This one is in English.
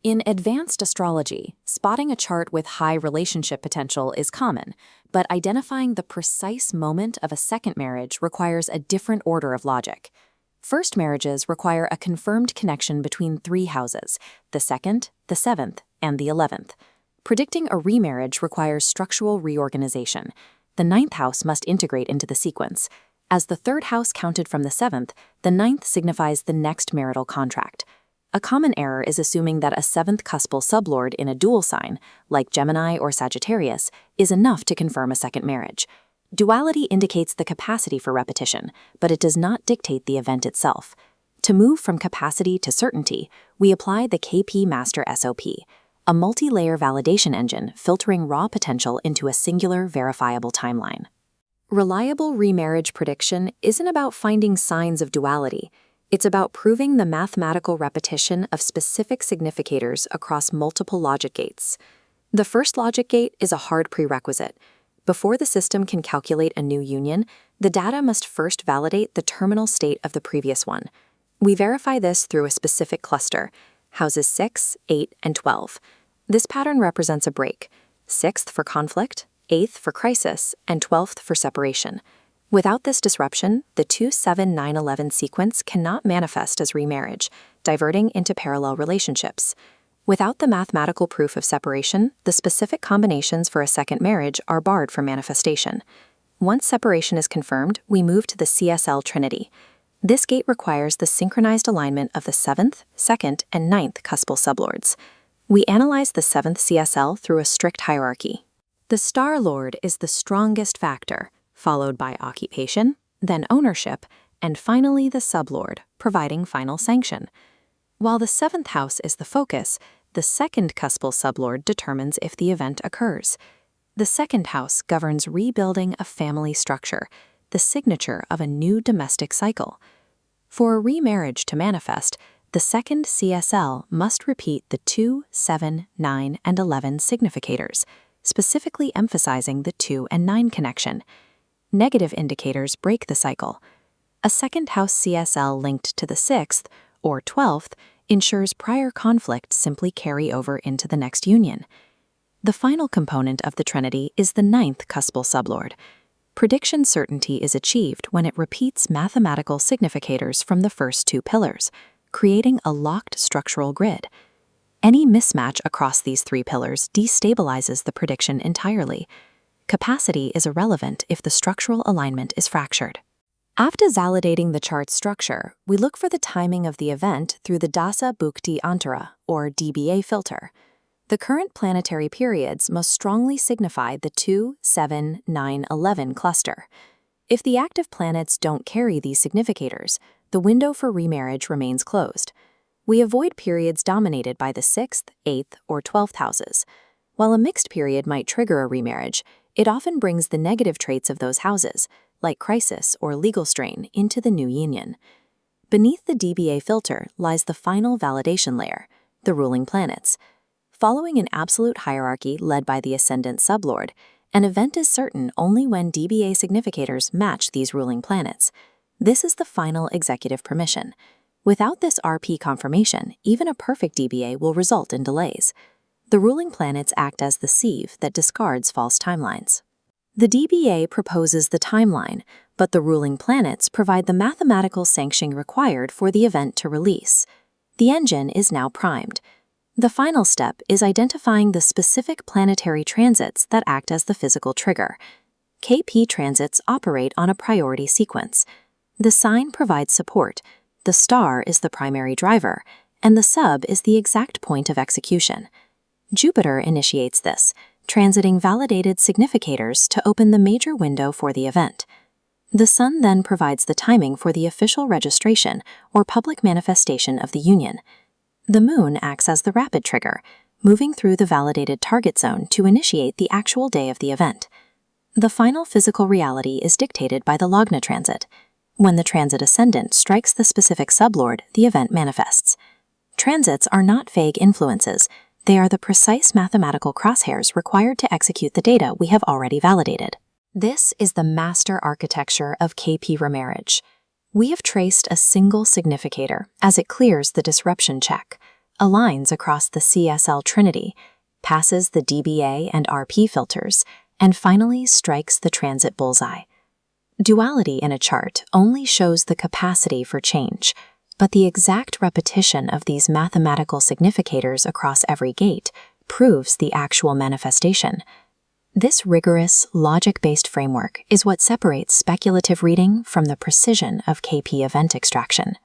In advanced astrology, spotting a chart with high relationship potential is common, but identifying the precise moment of a second marriage requires a different order of logic. First marriages require a confirmed connection between three houses: the second, the seventh, and the 11th. Predicting a remarriage requires structural reorganization. The ninth house must integrate into the sequence. As the third house counted from the seventh, the ninth signifies the next marital contract. A common error is assuming that a seventh cuspal sublord in a dual sign, like Gemini or Sagittarius, is enough to confirm a second marriage. Duality indicates the capacity for repetition, but it does not dictate the event itself. To move from capacity to certainty, we apply the KP Master SOP, a multi-layer validation engine filtering raw potential into a singular, verifiable timeline. Reliable remarriage prediction isn't about finding signs of duality. It's about proving the mathematical repetition of specific significators across multiple logic gates. The first logic gate is a hard prerequisite. Before the system can calculate a new union, the data must first validate the terminal state of the previous one. We verify this through a specific cluster: houses 6, 8, and 12. This pattern represents a break: 6th for conflict, 8th for crisis, and 12th for separation. Without this disruption, the 2, 7, 9, 11 sequence cannot manifest as remarriage, diverting into parallel relationships. Without the mathematical proof of separation, the specific combinations for a second marriage are barred from manifestation. Once separation is confirmed, we move to the CSL trinity. This gate requires the synchronized alignment of the 7th, 2nd, and 9th cuspal sublords. We analyze the 7th CSL through a strict hierarchy. The star lord is the strongest factor, followed by occupation, then ownership, and finally the sublord, providing final sanction. While the 7th house is the focus, the second cuspal sublord determines if the event occurs. The second house governs rebuilding a family structure, the signature of a new domestic cycle. For a remarriage to manifest, the second CSL must repeat the 2, 7, 9, and 11 significators, specifically emphasizing the 2 and 9 connection. Negative indicators break the cycle. A second house CSL linked to the 6th, or 12th, ensures prior conflicts simply carry over into the next union. The final component of the trinity is the 9th cuspal sublord. Prediction certainty is achieved when it repeats mathematical significators from the first two pillars, creating a locked structural grid. Any mismatch across these three pillars destabilizes the prediction entirely. Capacity is irrelevant if the structural alignment is fractured. After validating the chart structure, we look for the timing of the event through the Dasa Bhukti Antara, or DBA filter. The current planetary periods most strongly signify the 2, 7, 9, 11 cluster. If the active planets don't carry these significators, the window for remarriage remains closed. We avoid periods dominated by the 6th, 8th, or 12th houses. While a mixed period might trigger a remarriage, it often brings the negative traits of those houses, like crisis or legal strain, into the new union. Beneath the DBA filter lies the final validation layer, the ruling planets. Following an absolute hierarchy led by the ascendant sublord, an event is certain only when DBA significators match these ruling planets. This is the final executive permission. Without this RP confirmation, even a perfect DBA will result in delays. The ruling planets act as the sieve that discards false timelines. The DBA proposes the timeline, but the ruling planets provide the mathematical sanctioning required for the event to release. The engine is now primed. The final step is identifying the specific planetary transits that act as the physical trigger. KP transits operate on a priority sequence. The sign provides support, the star is the primary driver, and the sub is the exact point of execution. Jupiter initiates this, transiting validated significators to open the major window for the event. The Sun then provides the timing for the official registration or public manifestation of the union. The Moon acts as the rapid trigger, moving through the validated target zone to initiate the actual day of the event. The final physical reality is dictated by the Lagna transit. When the transit ascendant strikes the specific sublord, the event manifests. Transits are not vague influences. They are the precise mathematical crosshairs required to execute the data we have already validated. This is the master architecture of KP Remarriage. We have traced a single significator as it clears the disruption check, aligns across the CSL trinity, passes the DBA and RP filters, and finally strikes the transit bullseye. Duality in a chart only shows the capacity for change, but the exact repetition of these mathematical significators across every gate proves the actual manifestation. This rigorous, logic-based framework is what separates speculative reading from the precision of KP event extraction.